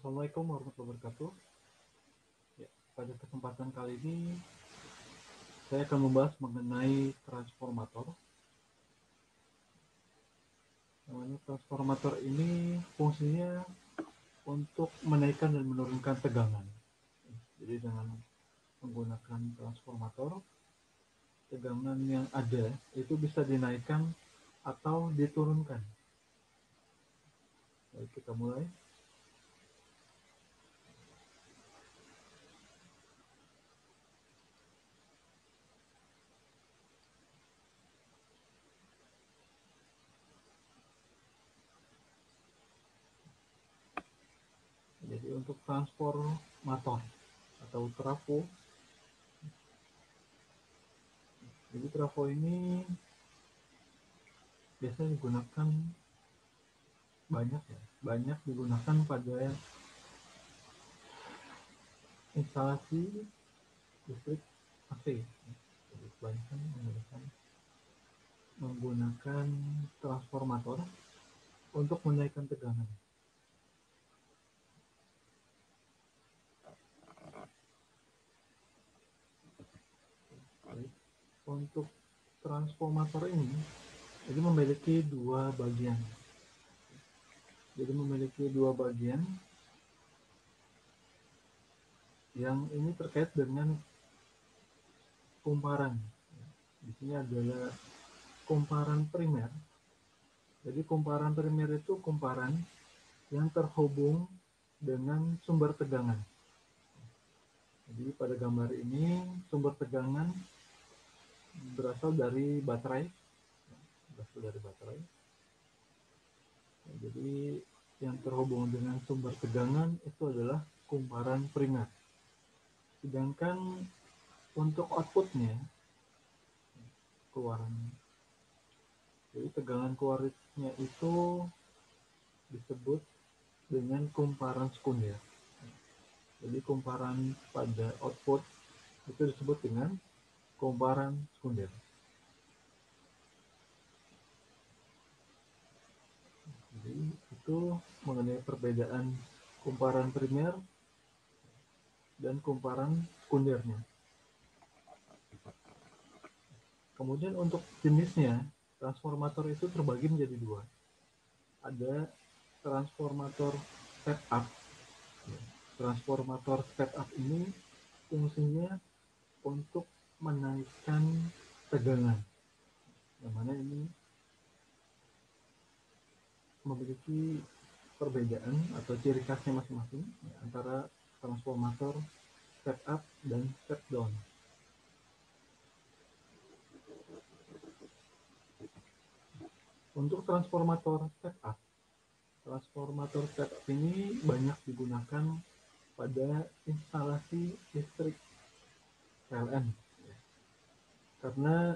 Assalamualaikum warahmatullahi wabarakatuh. Ya, pada kesempatan kali ini saya akan membahas mengenai transformator. Namanya transformator ini fungsinya untuk menaikkan dan menurunkan tegangan. Jadi dengan menggunakan transformator, tegangan yang ada itu bisa dinaikkan atau diturunkan. Baik, kita mulai. Jadi untuk transformator atau trafo, jadi trafo ini biasanya digunakan banyak digunakan pada instalasi listrik AC. Jadi kebanyakan menggunakan transformator untuk menaikkan tegangan. Baik. Untuk transformator ini jadi memiliki dua bagian. Yang ini terkait dengan kumparan. Di sini adalah kumparan primer. Jadi kumparan primer itu kumparan yang terhubung dengan sumber tegangan. Jadi pada gambar ini sumber tegangan berasal dari baterai. Jadi yang terhubung dengan sumber tegangan itu adalah kumparan primer. Sedangkan untuk outputnya, keluaran, jadi tegangan keluarnya itu disebut dengan kumparan sekunder. Jadi kumparan pada output itu disebut dengan kumparan sekunder. Jadi itu mengenai perbedaan kumparan primer dan kumparan sekundernya. Kemudian untuk jenisnya, transformator itu terbagi menjadi dua. Ada transformator step up. Transformator step up ini fungsinya untuk menaikkan tegangan. Yang mana ini memiliki perbedaan atau ciri khasnya masing-masing antara transformator step up dan step down. Untuk transformator step up ini banyak digunakan pada instalasi listrik PLN. Karena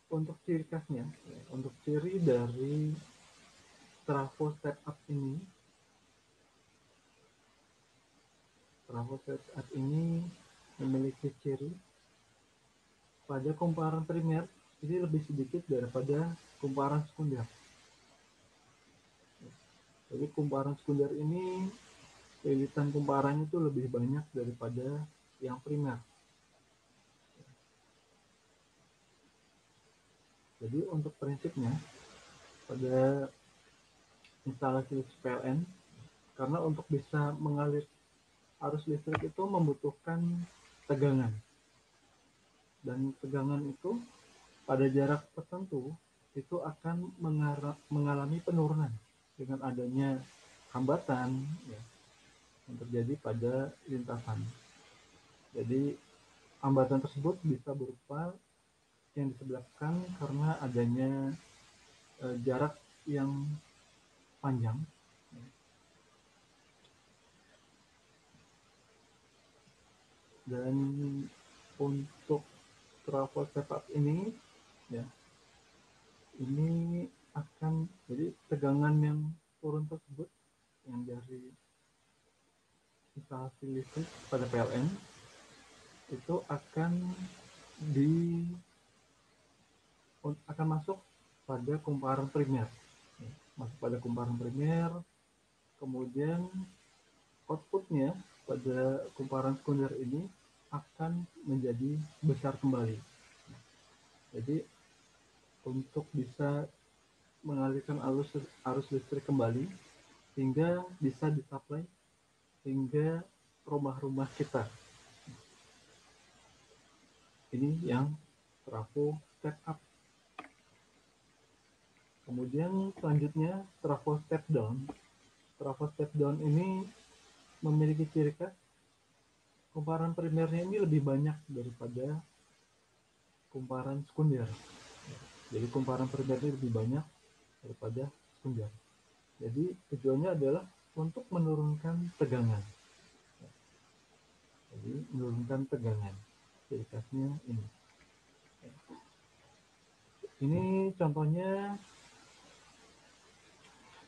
untuk ciri khasnya, untuk ciri dari trafo step up ini memiliki ciri pada kumparan primer ini lebih sedikit daripada kumparan sekunder. Jadi kumparan sekunder ini lilitan kumparannya itu lebih banyak daripada yang primer. Jadi untuk prinsipnya pada instalasi PLN, karena untuk bisa mengalir arus listrik itu membutuhkan tegangan, dan tegangan itu pada jarak tertentu itu akan mengalami penurunan dengan adanya hambatan yang terjadi pada lintasan. Jadi hambatan tersebut bisa berupa yang disebabkan karena adanya jarak yang panjang. Dan untuk trafo step up ini ini akan jadi tegangan yang turun tersebut yang dari instalasi listrik pada PLN itu akan masuk pada kumparan primer. Kemudian outputnya pada kumparan sekunder ini akan menjadi besar kembali. Jadi untuk bisa mengalirkan arus listrik kembali hingga bisa disuplai hingga rumah-rumah kita. Ini yang trafo step up. Kemudian selanjutnya trafo step down. Trafo step down ini memiliki ciri khas kumparan primernya ini lebih banyak daripada kumparan sekunder. Jadi kumparan primer ini lebih banyak daripada sekunder. Jadi tujuannya adalah untuk menurunkan tegangan. Jadi menurunkan tegangan. Ciri khasnya ini. Ini contohnya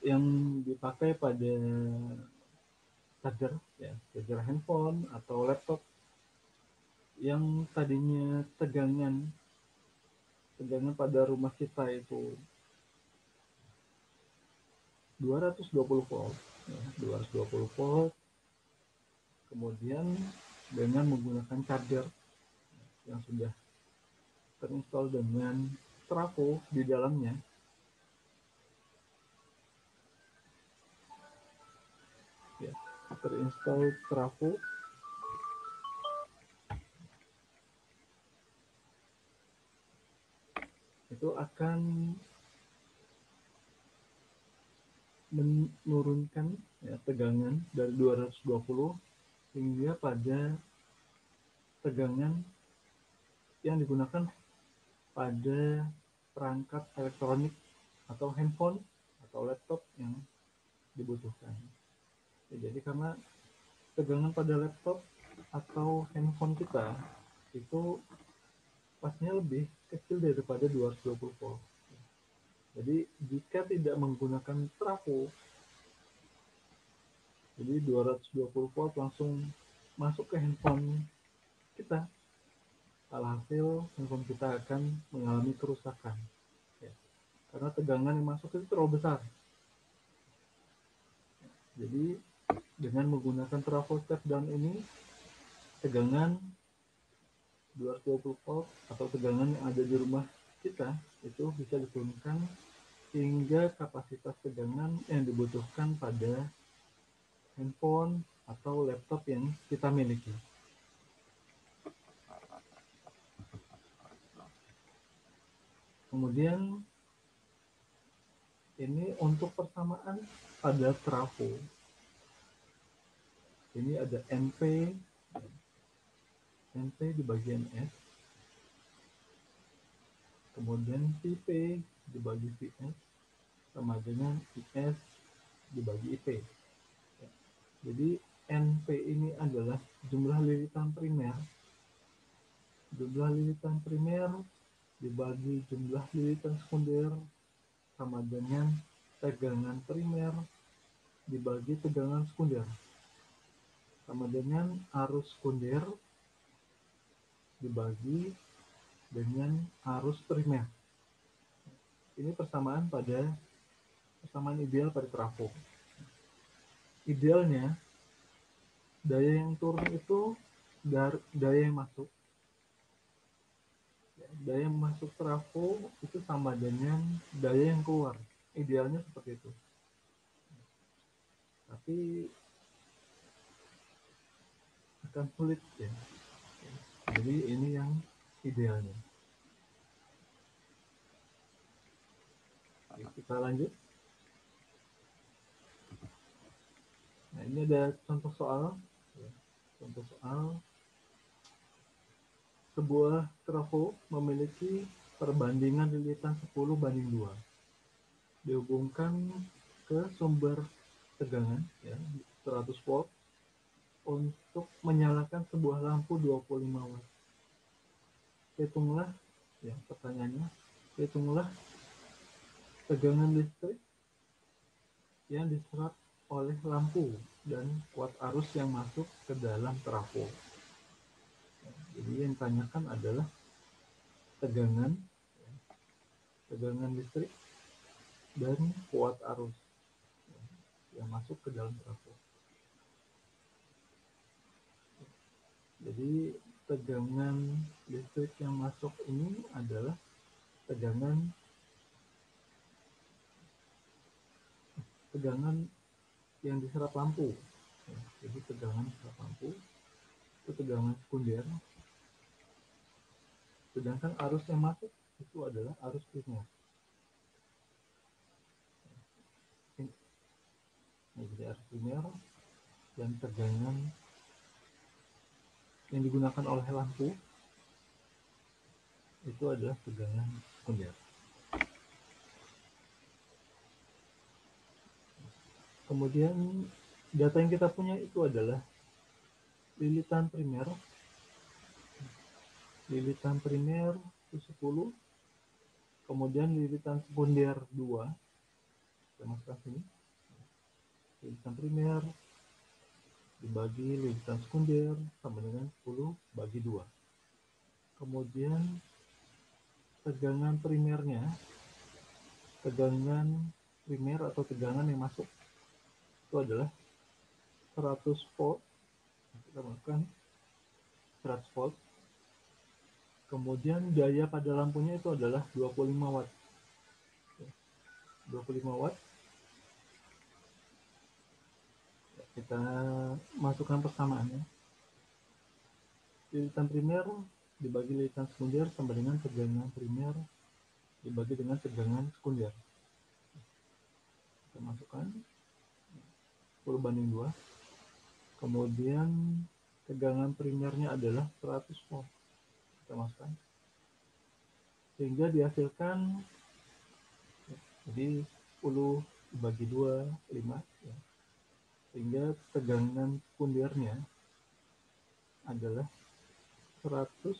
yang dipakai pada charger, ya, charger handphone atau laptop yang tadinya tegangan pada rumah kita itu 220 volt, ya, 220 volt. Kemudian dengan menggunakan charger yang sudah terinstall dengan trafo di dalamnya, ya, terinstall trafo, itu akan menurunkan, ya, tegangan dari 220 hingga pada tegangan yang digunakan pada perangkat elektronik atau handphone atau laptop yang dibutuhkan. Ya, jadi karena tegangan pada laptop atau handphone kita itu pastinya lebih kecil daripada 220 volt. Jadi jika tidak menggunakan trafo, jadi 220 volt langsung masuk ke handphone kita, alhasil handphone kita akan mengalami kerusakan, ya, karena tegangan yang masuk itu terlalu besar. Jadi dengan menggunakan trafo step down ini, tegangan 220 volt atau tegangan yang ada di rumah kita itu bisa diturunkan hingga kapasitas tegangan yang dibutuhkan pada handphone atau laptop yang kita miliki. Kemudian ini untuk persamaan pada trafo. Ini ada NP di bagian S, kemudian VP dibagi VS sama dengan IS dibagi IP. Jadi NP ini adalah jumlah lilitan primer. Jumlah lilitan primer dibagi jumlah lilitan sekunder sama dengan tegangan primer dibagi tegangan sekunder sama dengan arus sekunder dibagi dengan arus primer. Ini persamaan ideal pada trafo. Idealnya daya yang turun itu dari daya yang masuk. Daya yang masuk trafo itu sama dengan daya yang keluar. Idealnya seperti itu. Tapi akan sulit, ya. Jadi ini yang idealnya. Oke, kita lanjut. Nah, ini ada contoh soal. Contoh soal. Sebuah trafo memiliki perbandingan lilitan 10:2. Dihubungkan ke sumber tegangan, ya, 100 volt untuk menyalakan sebuah lampu 25 watt. Hitunglah, ya, pertanyaannya, hitunglah tegangan listrik yang diserap oleh lampu dan kuat arus yang masuk ke dalam trafo. Jadi yang ditanyakan adalah tegangan listrik dan kuat arus yang masuk ke dalam trafo. Jadi tegangan listrik yang masuk ini adalah tegangan yang diserap lampu. Jadi tegangan diserap lampu itu tegangan sekunder, sedangkan arus yang masuk itu adalah arus primer. Jadi arus primer dan tegangan yang digunakan oleh lampu itu adalah tegangan sekunder. Kemudian data yang kita punya itu adalah lilitan primer itu 10, kemudian lilitan sekunder 2, kita masukkan sini, lilitan primer dibagi lilitan sekunder sama dengan 10 bagi 2. Kemudian tegangan primer atau tegangan yang masuk itu adalah 100 volt. Kita masukkan 100 volt. Kemudian daya pada lampunya itu adalah 25 watt. 25 watt. Kita masukkan persamaannya. Lilitan primer dibagi lilitan sekunder sama dengan tegangan primer dibagi dengan tegangan sekunder. Kita masukkan 10/2. Kemudian tegangan primernya adalah 100 volt. Kita masukkan. Sehingga dihasilkan jadi 10 dibagi 2, 5 ya. Sehingga tegangan sekundernya adalah 100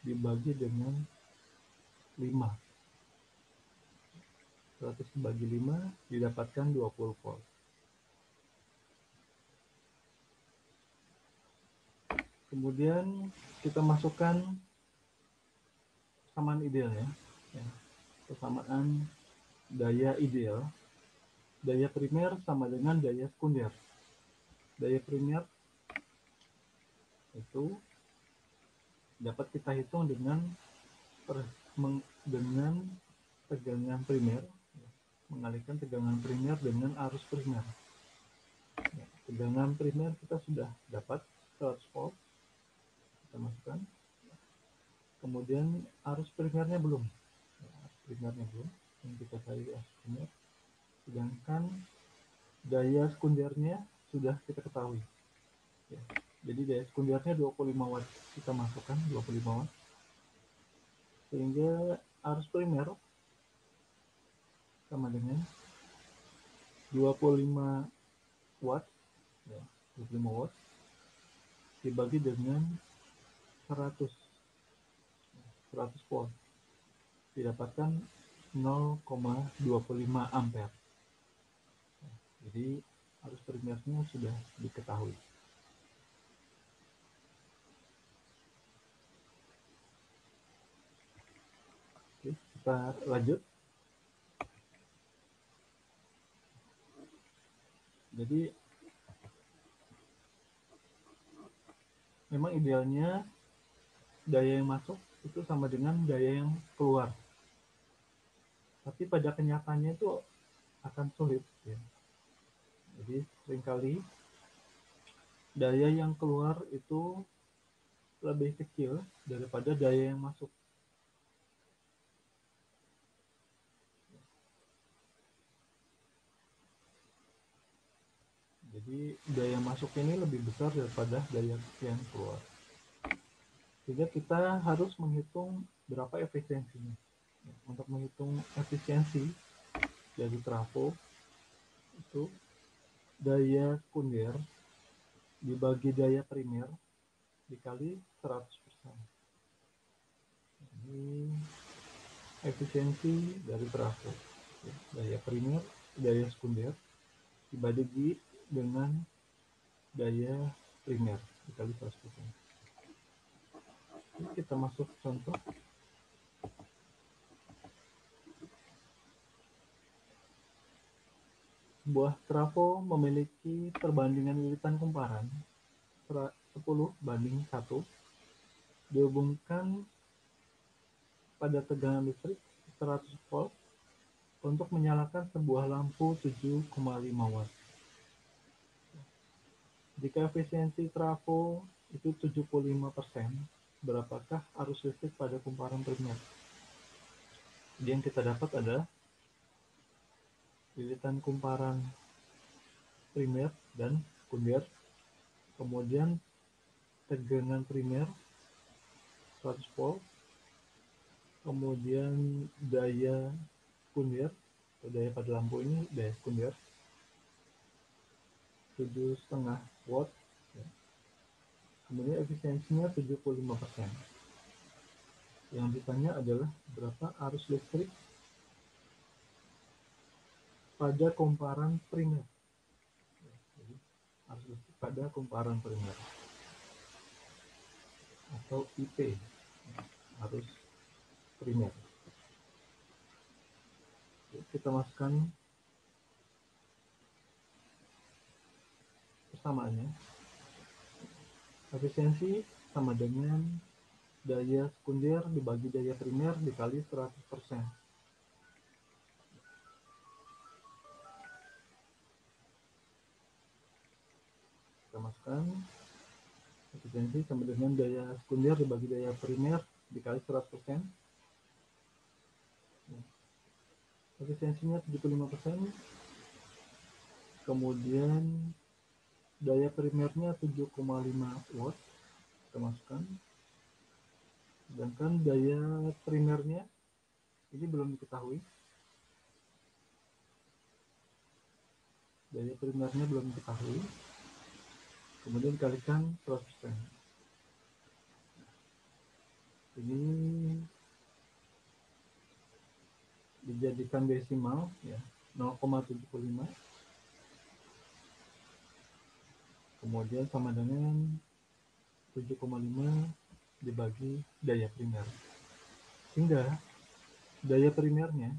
dibagi dengan 5. 100 dibagi 5 didapatkan 20 volt. Kemudian kita masukkan persamaan idealnya. Ya. Persamaan daya ideal. Daya primer sama dengan daya sekunder. Daya primer itu dapat kita hitung dengan tegangan primer, mengalihkan tegangan primer dengan arus primer. Ya, tegangan primer kita sudah dapat 100 volt, kita masukkan. Kemudian arus primernya belum, yang kita cari arus primer. Sedangkan daya sekundernya sudah kita ketahui. Ya, jadi daya sekundernya 25 watt, kita masukkan 25 watt. Sehingga arus primer sama dengan 25 watt, ya, 25 watt dibagi dengan 100 volt, didapatkan 0,25 ampere. Jadi arus primernya sudah diketahui. Oke, kita lanjut. Jadi memang idealnya daya yang masuk itu sama dengan daya yang keluar. Tapi pada kenyataannya itu akan sulit ya. Jadi seringkali daya yang keluar itu lebih kecil daripada daya yang masuk. Jadi daya masuk ini lebih besar daripada daya yang keluar. Sehingga kita harus menghitung berapa efisiensinya. Untuk menghitung efisiensi dari trafo itu daya sekunder dibagi daya primer dikali 100%. Ini efisiensi dari trafo. Daya primer, daya sekunder dibagi dengan daya primer dikali 100%. Ini kita masuk contoh. Sebuah trafo memiliki perbandingan lilitan kumparan 10:1 dihubungkan pada tegangan listrik 100 volt untuk menyalakan sebuah lampu 7,5 watt. Jika efisiensi trafo itu 75%, berapakah arus listrik pada kumparan primer? Jadi yang kita dapat adalah lilitan kumparan primer dan sekunder, kemudian tegangan primer 100 volt, kemudian daya sekunder atau daya pada lampu ini daya sekunder 7,5 watt, kemudian efisiensinya 75%. Yang ditanya adalah berapa arus listrik pada kumparan primer. Jadi, arus listrik pada kumparan primer atau IP, arus primer. Kita masukkan persamaannya. Efisiensi sama dengan daya sekunder dibagi daya primer dikali 100%. Kita masukkan efisiensi sama dengan daya sekunder dibagi daya primer dikali 100%. Efisiensinya 75%. Kemudian daya primernya 7,5 watt. Kita masukkan. Sedangkan daya primernya ini belum diketahui. Daya primernya belum diketahui. Kemudian dikalikan 100%. Ini dijadikan desimal ya, 0,75. Kemudian sama dengan 7,5 dibagi daya primer. Sehingga daya primernya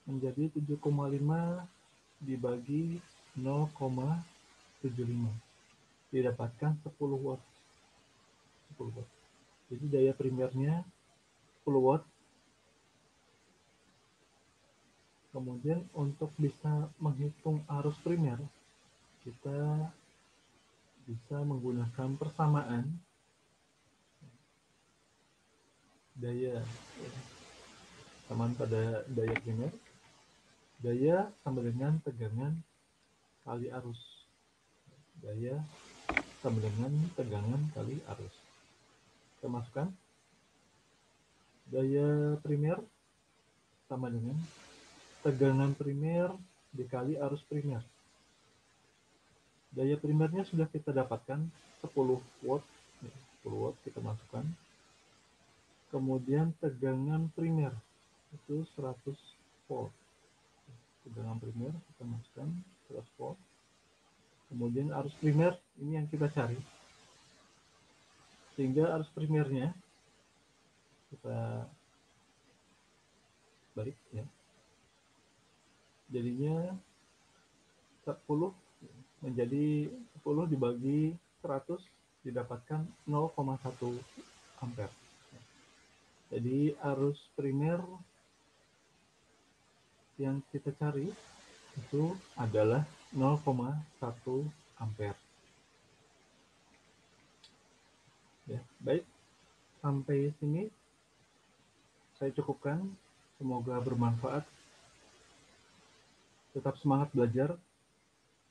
menjadi 7,5 dibagi 0,75. Didapatkan 10 watt. 10 watt. Jadi daya primernya 10 watt. Kemudian untuk bisa menghitung arus primer, kita bisa menggunakan persamaan daya samaan pada daya primer. Daya sama dengan tegangan kali arus. Daya sama dengan tegangan kali arus. Kita masukkan daya primer sama dengan tegangan primer dikali arus primer. Daya primernya sudah kita dapatkan 10 watt. 10 watt kita masukkan. Kemudian tegangan primer itu 100 volt. Tegangan primer kita masukkan 100 volt. Kemudian arus primer ini yang kita cari. Sehingga arus primernya kita balik ya. Jadinya 10 menjadi 10 dibagi 100 didapatkan 0,1 ampere. Jadi arus primer yang kita cari itu adalah 0,1 ampere. Ya, baik. Sampai sini saya cukupkan. Semoga bermanfaat. Tetap semangat belajar.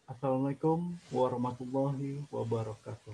Assalamualaikum warahmatullahi wabarakatuh.